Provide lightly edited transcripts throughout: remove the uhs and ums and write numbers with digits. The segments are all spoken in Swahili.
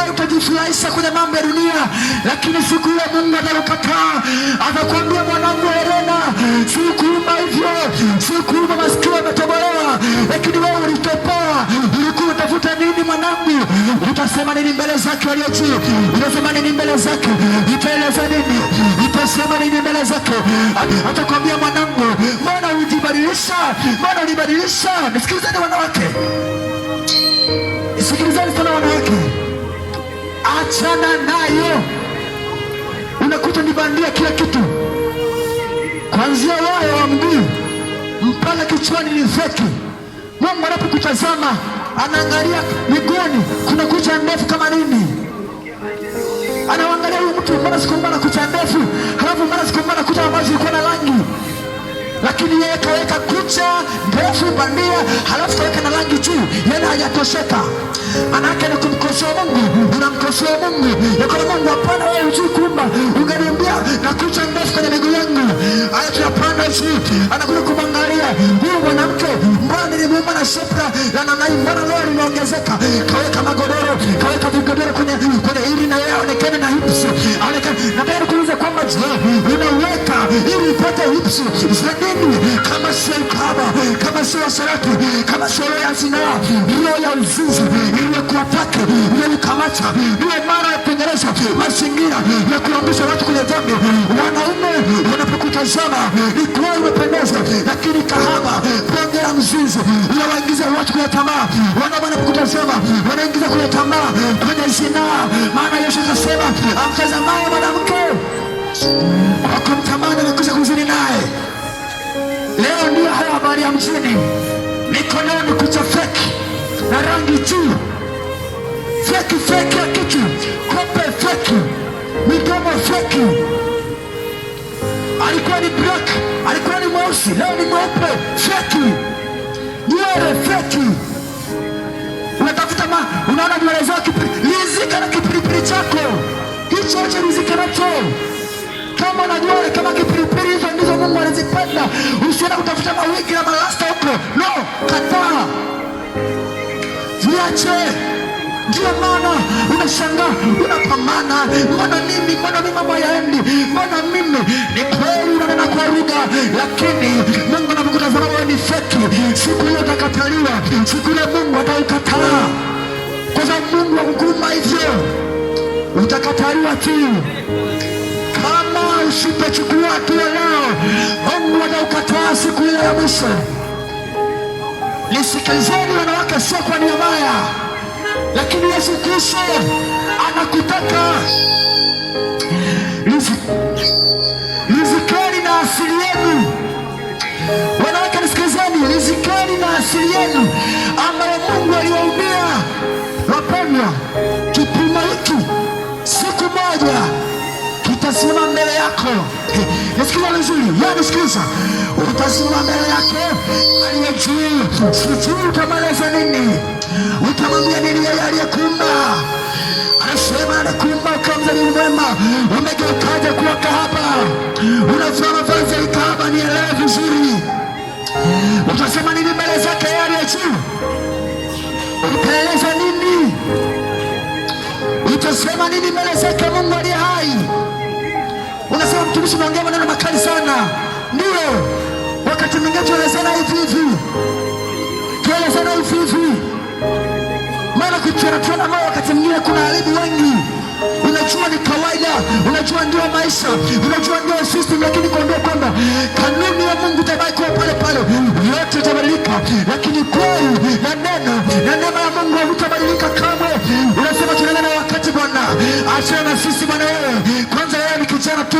wewe utajifurahisha kwenye mambo ya dunia, lakini siku ile Mungu atakukataa. Atakwambia, mwanangu Helena, sikuumba hivyo, sikuumba masikio yametobolewa, lakini wewe ulitoboa. Ulikuwa utafuta nini mwanangu? Utasema nini mbele zake walio juu? Utasema nini mbele zake? Utaeleza nini? Utasema nini mbele zake? Atakwambia, mwanangu, mbona ulibadilisha? Mbona ulibadilisha? Nisikilizeni wanawake, nisikilizeni sana wanawake, achana nayo. Unakuta ni bandia kila kitu, kuanzia waya wa mguu mpaka kichwani ni feki. Mungu anapokutazama anaangalia miguuni kuna kucha ndefu kama nini. Anaangalia huyu mtu, mbona siku mbona kucha ndefu, halafu mbona siku mbona kucha ambazo zilikuwa na rangi. Lakini yeye kaweka kucha ndefu bandia, halafu kaweka na rangi juu. Yeye hajatosheka. Manake ni kumkosoa Mungu, unamkosoa Mungu. Yakona Mungu, hapana, wewe hujui kuumba. Ungeniambia na kucha ndefu kwenye miguu yangu. Haya, tunapanda juu. Anakuja kumwangalia huyu mwanamke, mbona nilimuumba na shepra la namna hii, mbona leo limeongezeka? Kaweka magodoro, kaweka vigodoro kwenye ili na yeye aonekane na hips. Aonekane. Nataka kuuliza kwamba je, unaweka ili upate hips za nini? Kama sio ukahaba, kama sio asharati, kama sio ya zinaa, roho ya uzinzi iliyokuataka, iliyokamata, ndio mara ya kutengeneza mazingira ya kuangusha watu kwenye dhambi. Wanaume wanapokutazama ni kweli umependeza, lakini kahaba, bonge la mzinzi unawaingiza watu kwenye tamaa. Wanaume wanapokutazama wanaingiza kwenye tamaa, kwenye zinaa. Maana Yesu anasema, amtazamaye mwanamke akamtamani amekwisha kuzini naye. Leo ndio haya habari ya mjini, mikononi kucha feki na rangi juu, feki feki ya kitu, kope feki, midomo feki. Alikuwa ni black, alikuwa ni mweusi, leo ni mweupe, feki. Nywele feki. Unatafuta unaona nywele zako, lizika na kipilipili chako, hicho hicho lizika nacho. Kama na nywele kama kipilipili, hizo ndizo Mungu alizipenda. Usienda kutafuta mawigi na malasta huko, no, kataa, viache. Ndio maana unashangaa, unapambana, mbona mimi mambo hayaendi, mbona mimi? Ni kweli unanena kwa lugha, lakini Mungu anapokutazama wewe ni feki. Siku hiyo utakataliwa, siku ile Mungu ataukataa, kwa sababu Mungu hakukuumba hivyo. Utakataliwa tu. Kama usipochukua hatua leo, Mungu ataukataa siku ile ya mwisho. Nisikilizeni wanawake, sio kwa nia mbaya, lakini Yesu Kristo anakutaka rizikeni na asili yenu. Wanawake nisikilizeni, rizikeni na asili yenu ambayo Mungu aliwaambia. Wapendwa, kipimo hiki siku moja kitasimama mbele yako. Nisikiliza vizuri, nisikiliza. Utasimama mbele yake aliye juu. Sijui utamaliza nini, utamwambia nini yeye aliyekuumba. Anasema alikuumba ukiwa mzaliwa mwema, umegeukaje kuwa kahaba? Unavaa mavazi ya kahaba, nielewe vizuri. Utasema nini mbele zake yeye aliye juu? Utaeleza nini? Utasema nini mbele zake Mungu aliye hai? Unasema mtumishi, unaongea maneno makali sana. Ndio, wakati mwingine tuelezana hivi, tuelezana hivi, maana kuchana moyo wakati mwingine kuna haribu wengi. Unajua ni kawaida, unajua ndio maisha, unajua ndio system, lakini kuambia kwamba kanuni ya Mungu itabaki kuwa pale pale, yote itabadilika, lakini kweli na neno na neema ya Mungu haitabadilika kamwe. Unasema tunaenda na wakati Bwana, achana na sisi Bwana. Wewe kwanza, wewe ni kijana tu,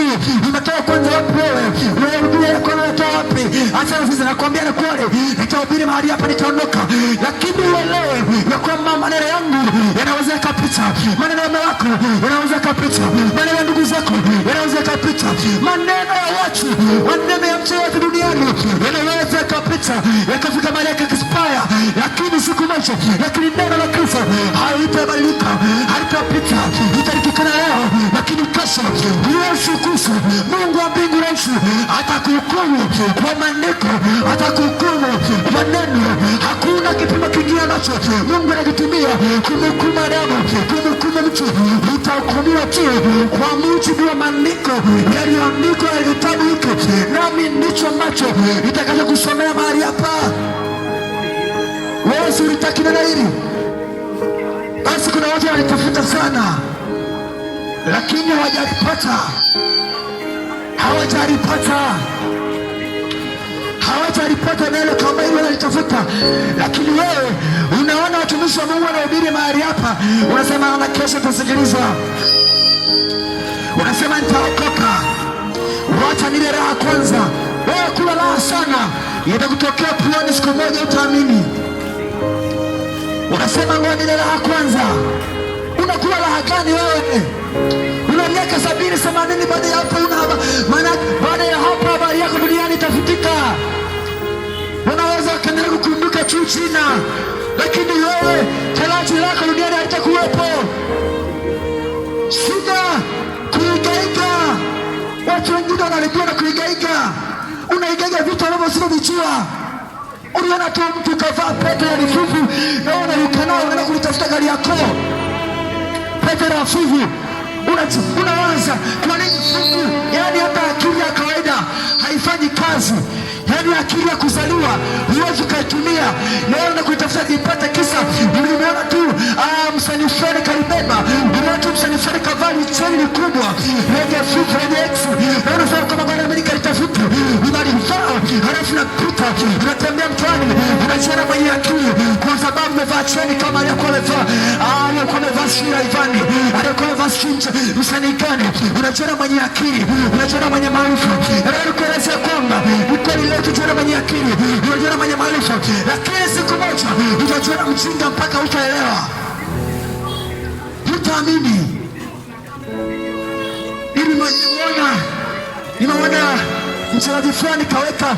umetoka kwanza wapi wewe? Unarudia yako unatoa wapi? Achana sisi, nakwambia na kweli, nitahubiri mahali hapa nitaondoka, lakini uelewe ya kwamba maneno yangu yanaweza kupita, maneno yako yanaweza kupita, maneno ya ndugu zako yanaweza kupita, maneno ya watu, maneno ya mtu yote duniani yanaweza kupita, yakafika mahali yakakspire, lakini siku moja, lakini neno la Kristo halitabadilika, halitapita, italikana leo, lakini kesho Yesu Kristo, Mungu wa mbingu na nchi, atakuhukumu kwa maandiko, atakuhukumu kwa neno. Hakuna kipimo kingine nacho Mungu anakitumia kumhukumu Adamu, kumhukumu mtu utahukumiwa tu kwa mujibu wa maandiko yaliyoandikwa katika kitabu hiki, nami ndicho ambacho nitakacho kusomea mahali hapa. Wewe si ulitaki neno hili? Basi kuna watu walitafuta sana, lakini hawajalipata. Neno kama hilo walitafuta, lakini wewe unaona watumishi wa Mungu wanahubiri mahali hapa, unasema na kesho tasikiliza, unasema nitaokoka, wacha nile raha kwanza. Wewe kula raha sana, itakutokea puani siku moja, utaamini. Unasema ngoja nile raha kwanza. Unakula raha gani wewe? Una miaka 70, 80, baada ya hapo maana baada ya hapo habari yako duniani itafutika. Unaweza kuendelea kukumbuka tu jina, lakini wewe talanta lako duniani halitakuwepo. Shida kuigaiga. Watu wengine wanalipia na kuigaiga. Unaigaiga vitu ambavyo usivyojua. Uliona tu mtu kavaa pete ya lifufu na unaruka nao unaenda kulitafuta gari yako. Pete ya lifufu. Unawaza kwa nini fufu? Yaani hata akili ya kawaida haifanyi kazi. Yaani akili ya kuzaliwa huwezi ukaitumia. Na wewe unakuitafuta ipate kisa. Uliona tu msanii fulani kalibeba. Uliona tu msanii fulani kavaa cheni kubwa. Yenye fufu yenye X. Na unasema kama bwana Amerika litafuta. Unalivaa halafu napita. Unatembea mtaani. Unajiona mwenye akili. Kwa sababu umevaa cheni kama aliyekuwa amevaa. Aliyekuwa amevaa Shira Ivani. Aliyekuwa amevaa Shinja. Msanii gani? Unajiona mwenye akili. Unajiona mwenye maarifa. Ndio kuelezea kwamba ukweli leo tujiona mwenye akili. Unajiona mwenye maarifa. Lakini siku moja utajiona mjinga mpaka utaelewa. Utaamini. Nimeona mchezaji fulani kaweka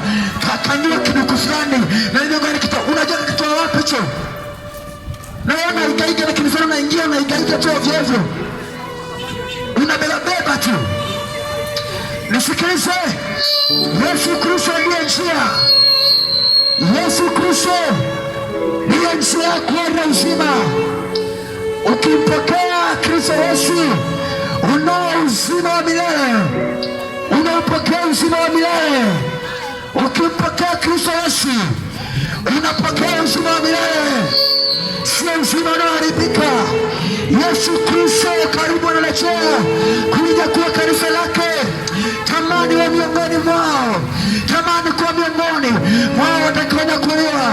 kanyua kiduku fulani na nimeona kitu. Unajua kitu wapi hicho? Naona ikaiga na kinifanya unaingia unaigaiga tu ovyo. Unabeba tu. Nisikilize. Yesu Kristo ndiye njia. Yesu Kristo ndiye njia ya kwenda uzima. Ukimpokea Kristo Yesu unao uzima wa milele. Unapokea uzima wa milele. Ukimpokea Kristo Yesu unapokea uzima wa milele. Sio uzima unaoharibika. Yesu Kristo karibu analejea kuja kuwa kanisa lake. Tamani wa miongoni mwao. Tamani kuwa miongoni mwao watakaonyakuliwa.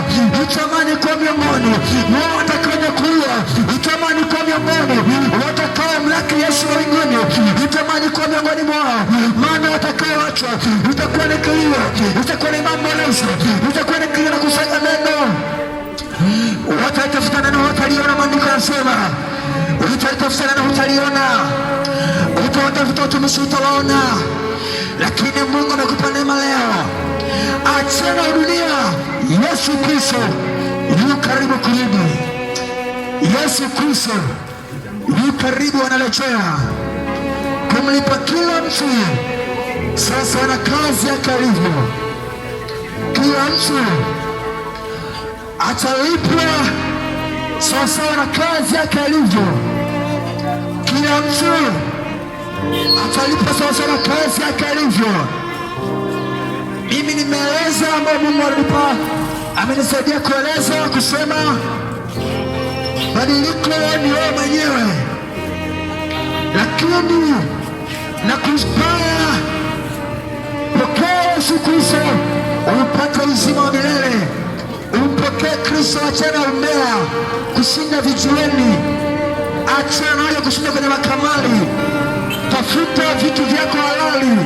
Utamani kuwa miongoni mwao watakaonyakuliwa. Utamani kuwa miongoni watakaomlaki Yesu wa mbinguni. Utamani kuwa miongoni mwao. Maana watakaoachwa utakuwa ni kilio, utakuwa ni maombolezo, utakuwa ni kilio na kusanya neno. Watatafuta neno wataliona. Maandiko yanasema utatafuta neno utaliona. Utawatafuta utumishi utawaona. Lakini Mungu amekupa neema leo. Achana dunia. Yesu Kristo yu karibu kurudi. Yesu Kristo yu karibu analejea kumlipa kila mtu sasa na kazi yake alivyo. Kila mtu atalipwa sasa na kazi yake alivyo. Kila mtu atalipwa sasa na kazi yake alivyo. Mimi nimeeleza ambao Mungu alinipa, amenisaidia kueleza, kusema badiliko ni wewe mwenyewe. Lakini na kuspaya pokea Yesu Kristo upate uzima wa milele. Umpokee Kristo, achana umbea, kushinda vijiweni, achana nayo kushinda kwenye makamali. Tafuta vitu vyako halali.